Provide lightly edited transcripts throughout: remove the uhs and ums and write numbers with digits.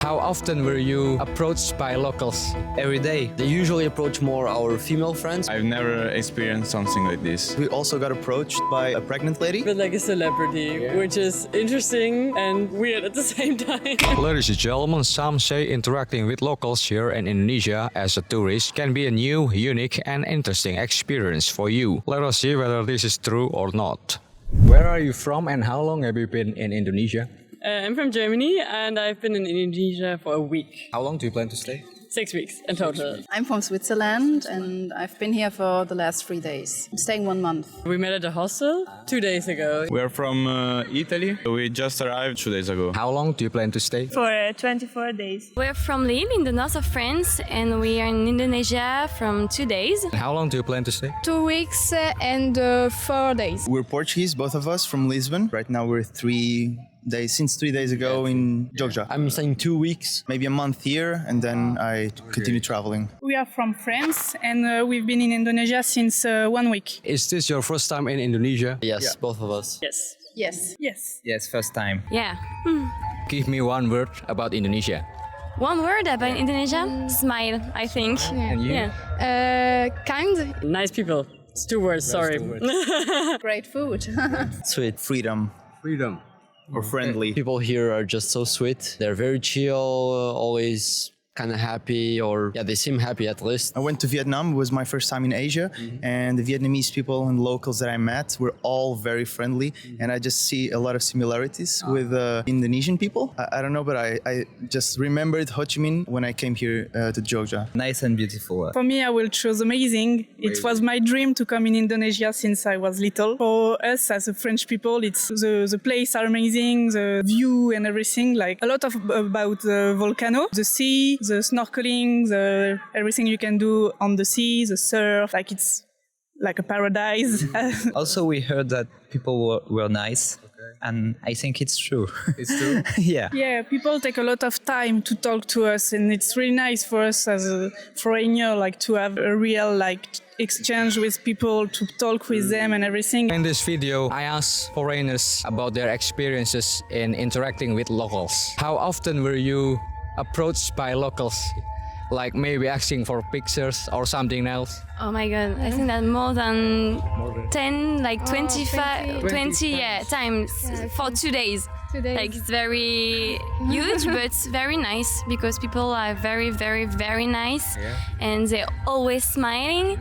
How often were you approached by locals? Every day. They usually approach more our female friends. I've never experienced something like this. We also got approached by a pregnant lady. But like a celebrity, which is interesting and weird at the same time. Ladies and gentlemen, some say interacting with locals here in Indonesia as a tourist can be a new, unique and interesting experience for you. Let us see whether this is true or not. Where are you from and how long have you been in Indonesia? I'm from Germany and I've been in Indonesia for a week. How long do you plan to stay? 6 weeks in total. I'm from Switzerland and I've been here for the last 3 days. I'm staying 1 month. We met at a hostel 2 days ago. We're from Italy. We just arrived 2 days ago. How long do you plan to stay? For 24 days. We're from Lille in the north of France and we are in Indonesia from 2 days. And how long do you plan to stay? 2 weeks and 4 days. We're Portuguese, both of us from Lisbon. Right now we're 3 days ago in Yogyakarta. I'm staying 2 weeks. Maybe a month here and then I continue traveling. We are from France and we've been in Indonesia since 1 week. Is this your first time in Indonesia? Yes, both of us. Yes. Yes. Yes. Yes, first time. Yeah. Give me one word about Indonesia. One word about Indonesia? Smile, I think. And you? Yeah. Kind. Nice people. It's 2 words, sorry. Great food. Sweet. Freedom Freedom. or friendly. People here are just so sweet. They're very chill, always kind of happy, or yeah, they seem happy at least. I went to Vietnam. It was my first time in Asia, and the Vietnamese people and locals that I met were all very friendly, and I just see a lot of similarities with Indonesian people. I don't know, but I just remembered Ho Chi Minh when I came here to Jogja. Nice and beautiful. For me, I will choose amazing. It was my dream to come in Indonesia since I was little. For us as a French people, it's the place are amazing, the view and everything. Like a lot of about the volcano, the sea, the snorkeling, everything you can do on the sea, the surf. Like it's like a paradise. Also, we heard that people were nice, and I think it's true. It's true? Yeah. Yeah, people take a lot of time to talk to us, and it's really nice for us as a foreigner, like to have a real exchange with people, to talk with them and everything. In this video, I asked foreigners about their experiences in interacting with locals. How often were you approached by locals? Like maybe asking for pictures or something else? Oh my god, I think that more than 10, like 25, 20 times for 2 days. 2 days. Like it's very huge, but very nice because people are very, very, very nice and they're always smiling.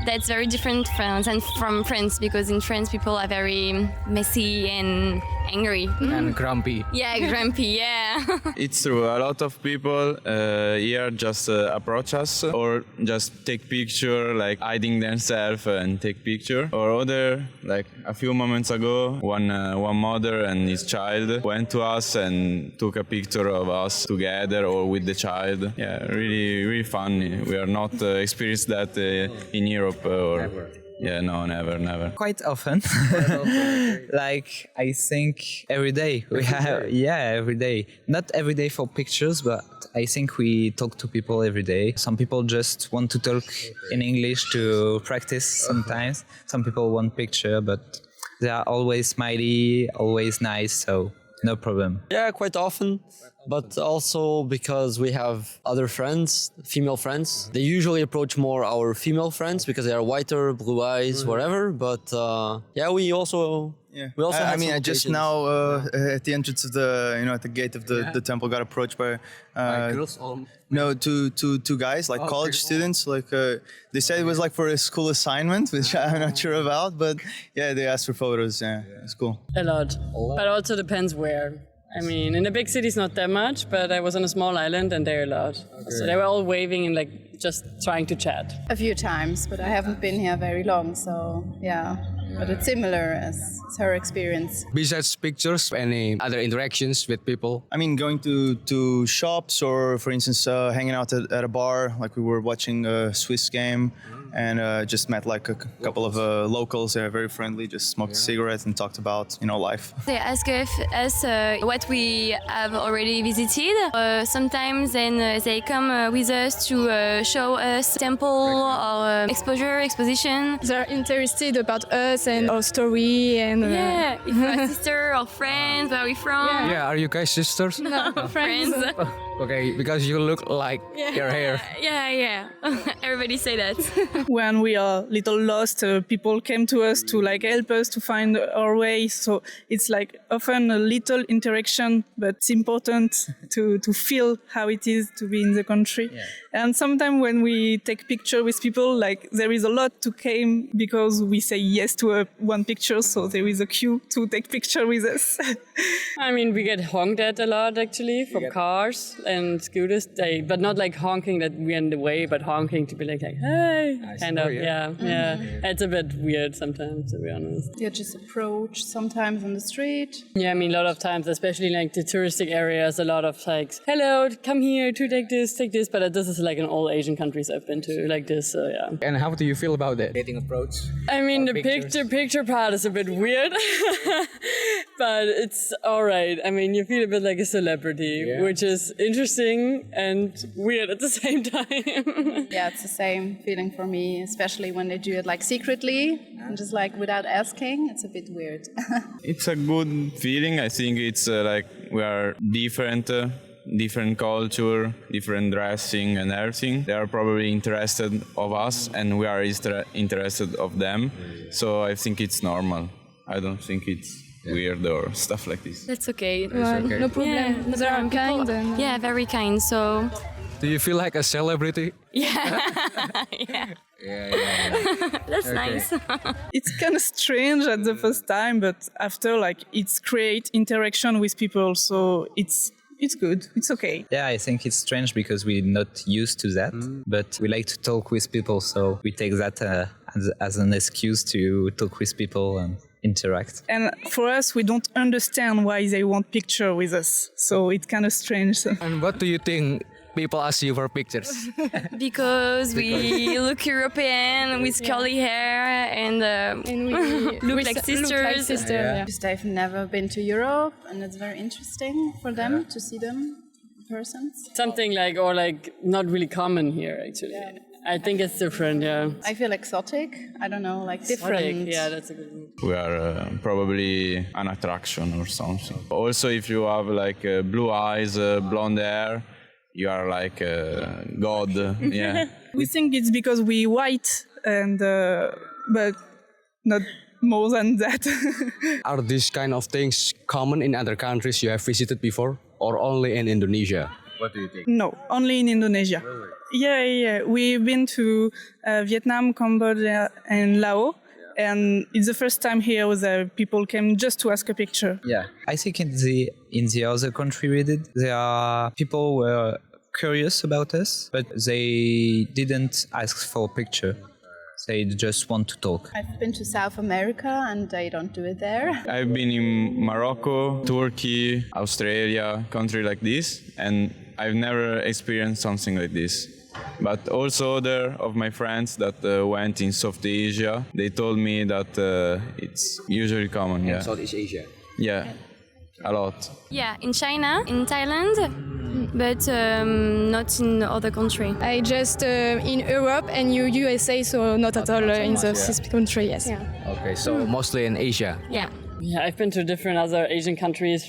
That's very different than from France because in France people are very messy and angry. And grumpy. Yeah, grumpy, yeah. It's true. A lot of people here just approach us or just take picture, like hiding themselves and take picture. Or other, like a few moments ago, one mother and his child went to us and took a picture of us together or with the child. Yeah, really, really fun. We are not experienced that in Europe or. Never. Yeah, no, never. Quite often. Like, I think every day we have, every day. Not every day for pictures, but I think we talk to people every day. Some people just want to talk in English to practice sometimes. Some people want picture, but they are always smiley, always nice, so no problem. Yeah, quite often, but also because we have other friends, female friends. They usually approach more our female friends because they are whiter, blue eyes, whatever. But we also. Yeah. We also I had mean, some I just occasions. now at the entrance of at the gate of the temple, got approached by Girls or two guys, like college students. Like they said it was like for a school assignment, which I'm not sure about, but yeah, they asked for photos. Yeah, it's cool. A lot. But also depends where. I mean, in a big city, it's not that much, but I was on a small island and they're a lot. So they were all waving and like just trying to chat. A few times, but I haven't been here very long, so yeah. But it's similar as her experience. besides pictures, any other interactions with people? I mean, going to shops or, for instance, hanging out at a bar, like we were watching a Swiss game and just met like a couple of locals. They're very friendly, just smoked a cigarette and talked about, life. They ask us what we have already visited. Sometimes then they come with us to show us temple or exposition. They're interested about us and our story and Yeah, if you're a sister or friends, where are we from? Yeah, are you guys sisters? friends. Friends. Okay, because you look like your hair. Yeah. Everybody say that. When we are little lost, people came to us to like help us to find our way. So it's like often a little interaction, but it's important to feel how it is to be in the country. Yeah. And sometimes when we take picture with people, like there is a lot to came because we say yes to one picture. So there is a queue to take picture with us. I mean, we get honked at a lot actually from cars and scooters, but not like honking that we're in the way, but honking to be like hey, kind of, yeah. It's a bit weird sometimes, to be honest. You just approach sometimes on the street. Yeah, I mean, a lot of times, especially like the touristic areas, a lot of like, hello, come here to take this, but this is like in all Asian countries I've been to, like this, so yeah. And how do you feel about that? Getting approach? I mean, the picture part is a bit weird, but it's all right. I mean, you feel a bit like a celebrity, which is interesting and weird at the same time. Yeah, it's the same feeling for me, especially when they do it like secretly and just like without asking. It's a bit weird. It's a good feeling. I think it's like we are different culture, different dressing and everything. They are probably interested of us and we are interested of them. So I think it's normal. I don't think it's weird or stuff like this. That's okay. Okay. No problem. Yeah, They are kind. And, yeah, very kind. So. Do you feel like a celebrity? Yeah. That's nice. It's kind of strange at the first time, but after like it's create interaction with people, so it's good. It's okay. Yeah, I think it's strange because we're not used to that, but we like to talk with people, so we take that as an excuse to talk with people and interact. And for us, we don't understand why they want picture with us, so it's kind of strange. And what do you think people ask you for pictures? Because we look European with curly hair and we look like sisters. Because they've never been to Europe, and it's very interesting for them to see them in person. Something like, or like not really common here actually. Yeah. I think it's different, yeah. I feel exotic. I don't know, like different. Yeah, that's a good one. We are probably an attraction or something. Also, if you have like blue eyes, blonde hair, you are like God. Yeah. We think it's because we white, and but not more than that. Are these kind of things common in other countries you have visited before, or only in Indonesia? What do you think? No, only in Indonesia. Really? Yeah. We've been to Vietnam, Cambodia, and Laos. And it's the first time here that people came just to ask a picture. Yeah, I think in the other country we did, there are people who were curious about us, but they didn't ask for a picture. They just want to talk. I've been to South America and they don't do it there. I've been in Morocco, Turkey, Australia, country like this, and I've never experienced something like this. But also other of my friends that went in South Asia, they told me that it's usually common. Yeah. Southeast Asia? Yeah, a lot. Yeah, in China, in Thailand, but not in other country. I just in Europe and USA, so not at all in this country, yes. Yeah. Okay, so mostly in Asia? Yeah. Yeah, I've been to different other Asian countries.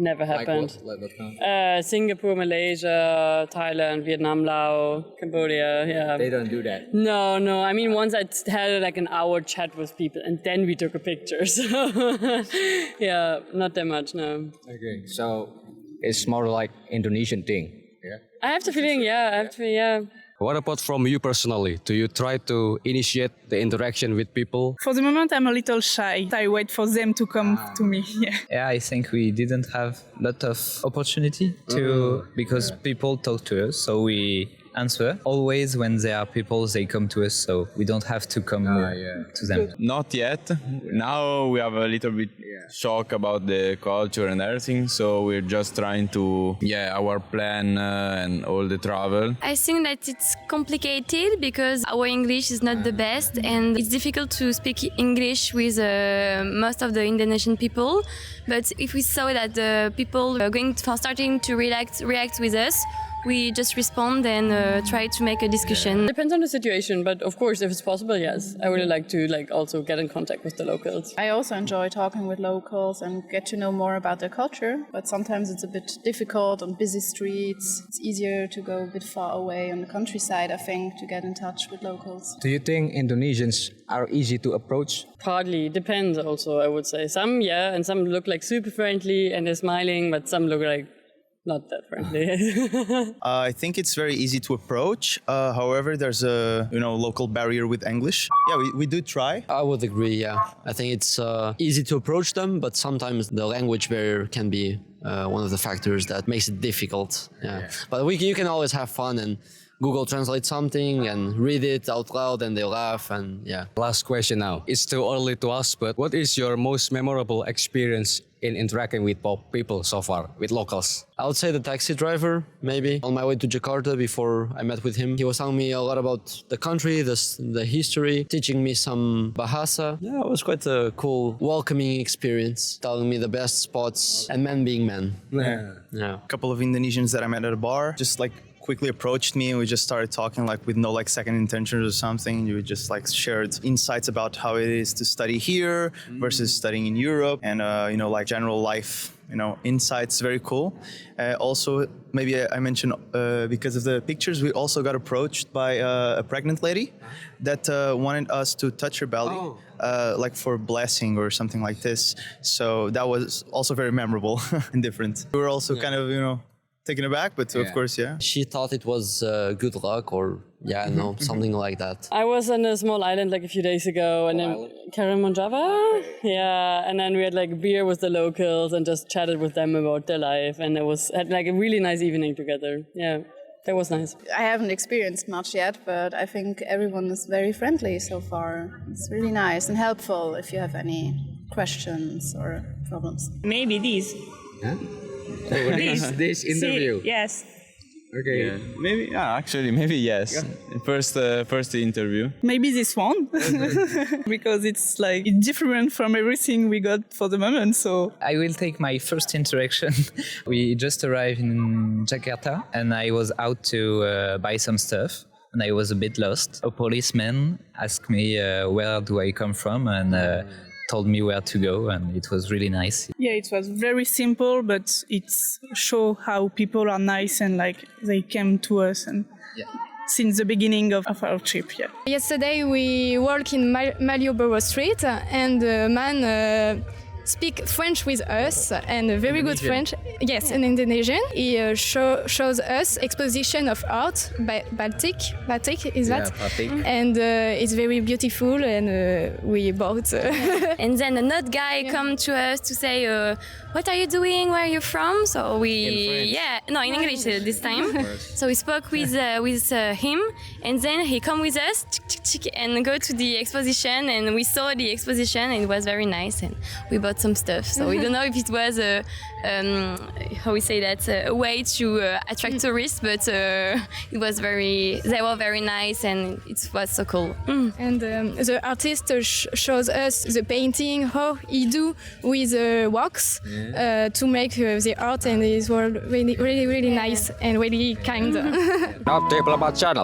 Never happened. Like what? Singapore, Malaysia, Thailand, Vietnam, Laos, Cambodia. Yeah. They don't do that. No. I mean, once I had like an hour chat with people, and then we took a picture. So yeah, not that much. No. Okay, so it's more like Indonesian thing. Yeah. I have the feeling. Yeah. What about from you personally? Do you try to initiate the interaction with people? For the moment, I'm a little shy. I wait for them to come to me. Yeah, I think we didn't have a lot of opportunity to because people talk to us, so we answer. Always when there are people, they come to us, so we don't have to come to them. Not yet. Now we have a little bit shock about the culture and everything, so we're just trying to, our plan and all the travel. I think that it's complicated because our English is not the best and it's difficult to speak English with most of the Indonesian people. But if we saw that the people are starting to react with us, we just respond and try to make a discussion. Depends on the situation, but of course, if it's possible, yes. I really like to also get in contact with the locals. I also enjoy talking with locals and get to know more about their culture, but sometimes it's a bit difficult on busy streets. It's easier to go a bit far away on the countryside, I think, to get in touch with locals. Do you think Indonesians are easy to approach? Partly, depends also, I would say. Some, yeah, and some look like super friendly and they're smiling, but some look like not that friendly. I think it's very easy to approach. However, there's a local barrier with English. Yeah, we do try. I would agree, yeah. I think it's easy to approach them, but sometimes the language barrier can be one of the factors that makes it difficult. Yeah. But you can always have fun and Google Translate something and read it out loud and they laugh and yeah. Last question now. It's too early to ask, but what is your most memorable experience in interacting with people so far, with locals? I would say the taxi driver, maybe. On my way to Jakarta before I met with him, he was telling me a lot about the country, the history, teaching me some bahasa. Yeah, it was quite a cool, welcoming experience, telling me the best spots and men being men. Yeah. A couple of Indonesians that I met at a bar just quickly approached me and we just started talking with no second intentions or something. We just shared insights about how it is to study here versus studying in Europe and general life insights. Very cool. Also, maybe I mentioned because of the pictures, we also got approached by a pregnant lady that wanted us to touch her belly. For blessing or something like this. So that was also very memorable and different. We were also kind of taken aback, but of course, yeah. She thought it was good luck or something like that. I was on a small island a few days ago and then Karimunjawa. Yeah, and then we had beer with the locals and just chatted with them about their life and had a really nice evening together. Yeah. That was nice. I haven't experienced much yet, but I think everyone is very friendly so far. It's really nice and helpful if you have any questions or problems. Maybe these. Huh? This interview. See, yes. Okay. Yeah. Maybe. Actually, maybe yes. Yeah. First interview. Maybe this one, because it's different from everything we got for the moment. So I will take my first interaction. We just arrived in Jakarta, and I was out to buy some stuff, and I was a bit lost. A policeman asked me where do I come from, and told me where to go, and it was really nice. Yeah, it was very simple, but it shows how people are nice and they came to us and since the beginning of our trip. Yeah. Yesterday we walked in Malioboro Street and a man speak French with us and a very good French. Yes, an Indonesian. He shows us exposition of art by Batik is that? Yeah, Batik. And it's very beautiful and we bought. And then another guy come to us to say, what are you doing? Where are you from? So we, in English this time. So we spoke with him, and then he come with us and go to the exposition, and we saw the exposition, and it was very nice, and we bought some stuff. So we don't know if it was a way to attract tourists, but they were very nice, and it was so cool. And the artist shows us the painting, how he do with wax to make the art, and it was really, really, really nice and really kind. Not Diplomat Channel.